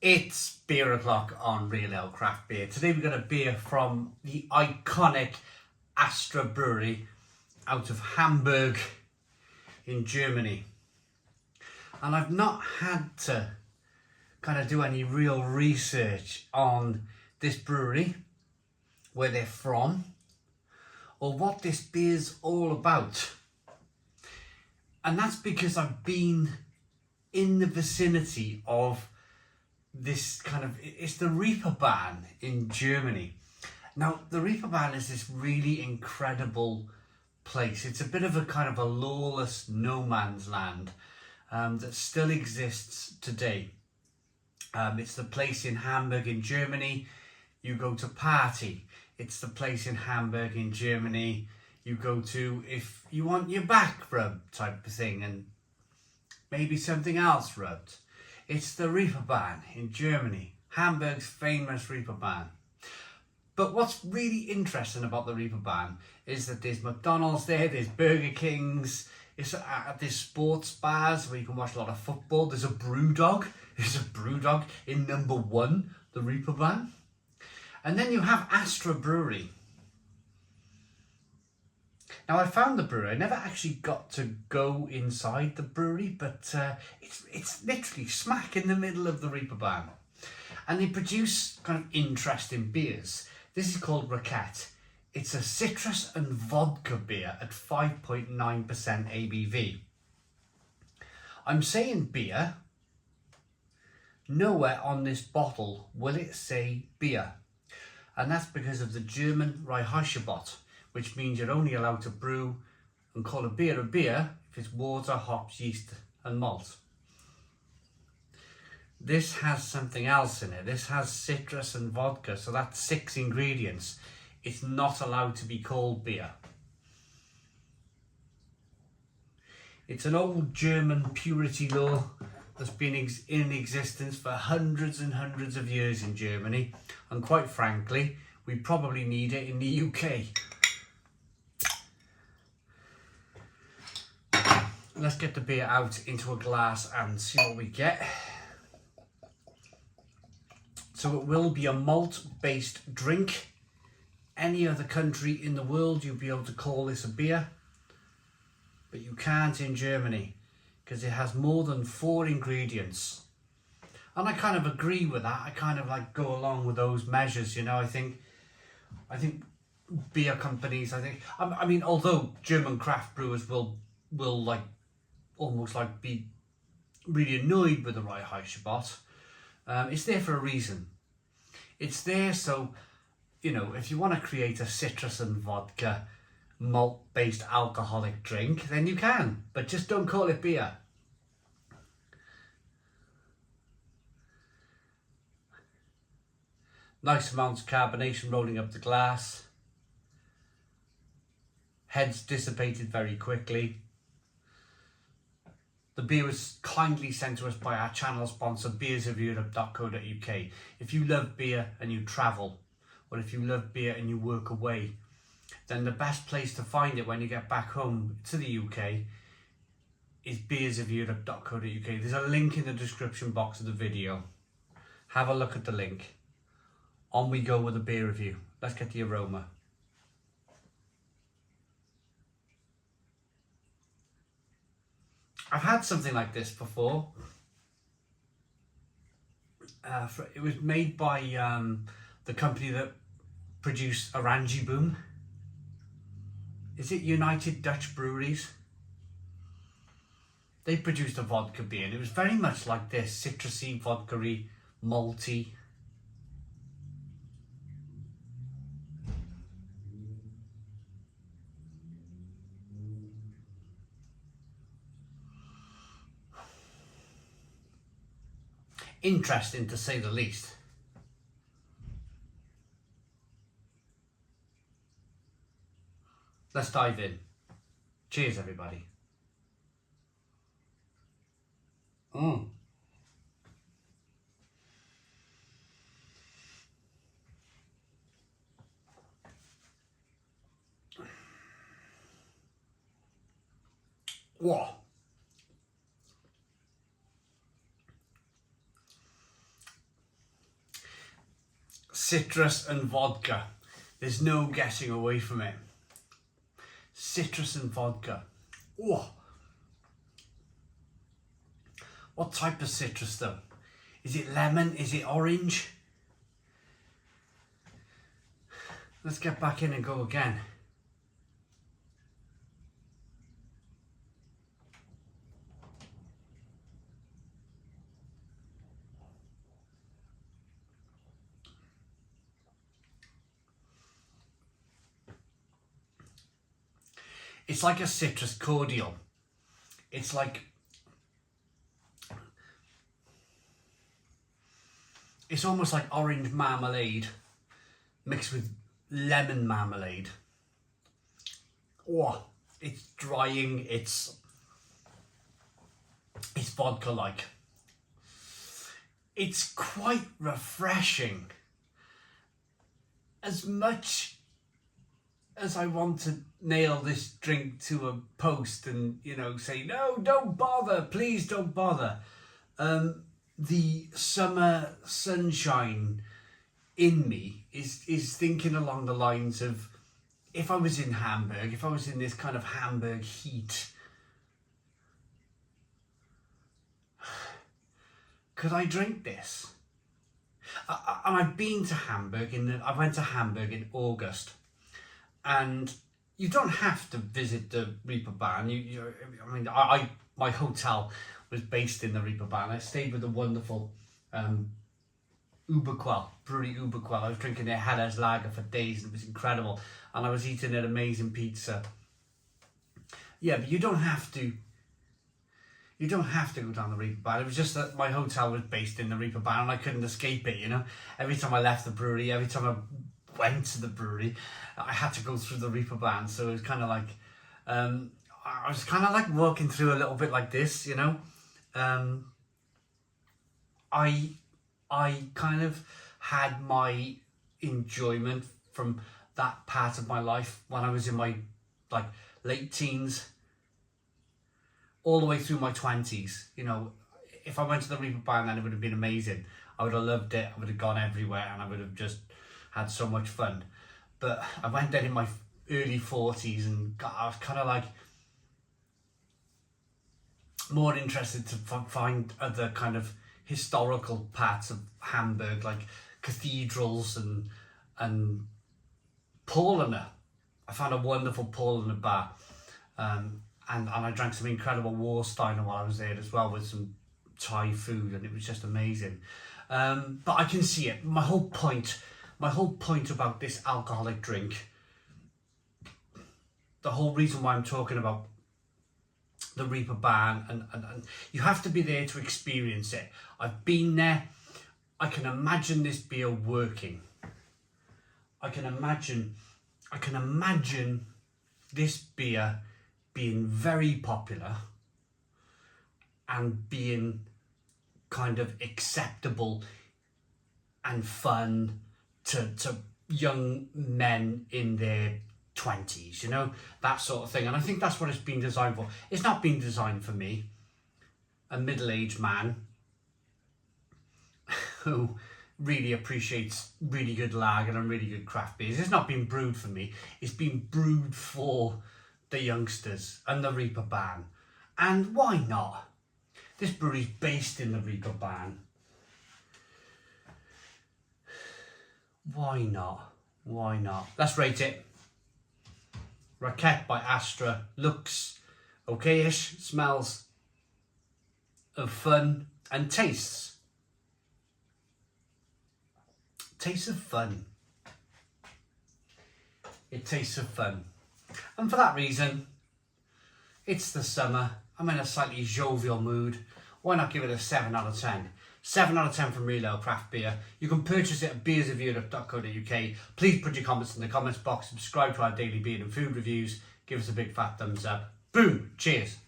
It's beer o'clock on Real Ale Craft Beer. Today we've got a beer from the iconic Astra Brewery out of Hamburg in Germany. And I've not had to kind of do any real research on this brewery, where they're from, or what this beer's all about. And that's because I've been in the vicinity of this it's the Reeperbahn in Germany. Now, the Reeperbahn is this really incredible place. It's a bit of a kind of a lawless no man's land that still exists today. It's the place in Hamburg in Germany you go to party. It's the place in Hamburg in Germany you go to if you want your back rubbed type of thing and maybe something else rubbed. It's the Reeperbahn in Germany, Hamburg's famous Reeperbahn. But what's really interesting about the Reeperbahn is that there's McDonald's there, there's Burger Kings, there's sports bars where you can watch a lot of football. There's a Brewdog. There's a Brewdog in number 1, the Reeperbahn. And then you have Astra Brewery. Now, I found the brewery. I never actually got to go inside the brewery, but it's literally smack in the middle of the Reeperbahn. And they produce kind of interesting beers. This is called Rakete. It's a citrus and vodka beer at 5.9% ABV. I'm saying beer. Nowhere on this bottle will it say beer. And that's because of the German Reinheitsgebot, which means you're only allowed to brew and call a beer if it's water, hops, yeast and malt. This has something else in it. This has citrus and vodka, so that's 6 ingredients. It's not allowed to be called beer. It's an old German purity law that's been in existence for hundreds and hundreds of years in Germany, and quite frankly, we probably need it in the UK. Let's get the beer out into a glass and see what we get. So it will be a malt-based drink. Any other country in the world you'll be able to call this a beer, but you can't in Germany because it has more than 4 ingredients. And I kind of agree with that. I kind of like go along with those measures, you know. I think beer companies, I mean, although German craft brewers will like almost like be really annoyed with the Reinheitsgebot, it's there for a reason. It's there so, you know, if you want to create a citrus and vodka malt-based alcoholic drink, then you can, but just don't call it beer. Nice amounts of carbonation rolling up the glass. Heads dissipated very quickly. The beer was kindly sent to us by our channel sponsor, beersofeurope.co.uk. If you love beer and you travel, or if you love beer and you work away, then the best place to find it when you get back home to the UK is beersofeurope.co.uk. There's a link in the description box of the video. Have a look at the link. On we go with the beer review. Let's get the aroma. I've had something like this before. It was made by the company that produced Orange Boom. Is it United Dutch Breweries? They produced a vodka beer and it was very much like this, citrusy, vodka-y, malty. Interesting to say the least. Let's dive in. Cheers, everybody. Whoa. citrus and vodka. There's no getting away from it. Citrus and vodka. Oh. What type of citrus though? Is it lemon? Is it orange? Let's get back in and go again. It's like a citrus cordial. It's like, it's almost like orange marmalade mixed with lemon marmalade. Oh, it's drying, it's vodka-like. It's quite refreshing. As much as I want to nail this drink to a post and, you know, say, no, don't bother, please don't bother. The summer sunshine in me is thinking along the lines of, if I was in Hamburg, if I was in this kind of Hamburg heat, could I drink this? And I've been to Hamburg, I went to Hamburg in August, and you don't have to visit the Reeperbahn. My hotel was based in the Reeperbahn. I stayed with a wonderful Brewery Uberquell. I was drinking their Helles lager for days, and it was incredible. And I was eating an amazing pizza. Yeah, but you don't have to go down the Reeperbahn. It was just that my hotel was based in the Reeperbahn and I couldn't escape it, you know. Every time I left the brewery, every time I went to the brewery, I had to go through the Reeperbahn. So it was kind of like, I was kind of like walking through a little bit like this, you know. I kind of had my enjoyment from that part of my life when I was in my like late teens, all the way through my 20s. You know, if I went to the Reeperbahn, then it would have been amazing. I would have loved it. I would have gone everywhere and I would have just had so much fun. But I went there in my early 40s and I was kind of like more interested to find other kind of historical parts of Hamburg, like cathedrals and Paulaner. I found a wonderful Paulaner bar, and I drank some incredible Warsteiner while I was there as well, with some Thai food, and it was just amazing. But I can see it. My whole point about this alcoholic drink, the whole reason why I'm talking about the Reeperbahn, and you have to be there to experience it. I've been there. I can imagine this beer working. I can imagine this beer being very popular and being kind of acceptable and fun to young men in their 20s, you know, that sort of thing. And I think that's what it's been designed for. It's not been designed for me, a middle-aged man who really appreciates really good lager and really good craft beers. It's not been brewed for me. It's been brewed for the youngsters and the Reeperbahn. And why not? This brewery's based in the Reeperbahn. Why not? Why not? Let's rate it. Rakete by Astra. Looks okay-ish, smells of fun, and tastes of fun. It tastes of fun. And for that reason, it's the summer. I'm in a slightly jovial mood. Why not give it a 7 out of 10? 7 out of 10 from Real Ale Craft Beer. You can purchase it at beersofeurope.co.uk. Please put your comments in the comments box. Subscribe to our daily beer and food reviews. Give us a big fat thumbs up. Boom. Cheers.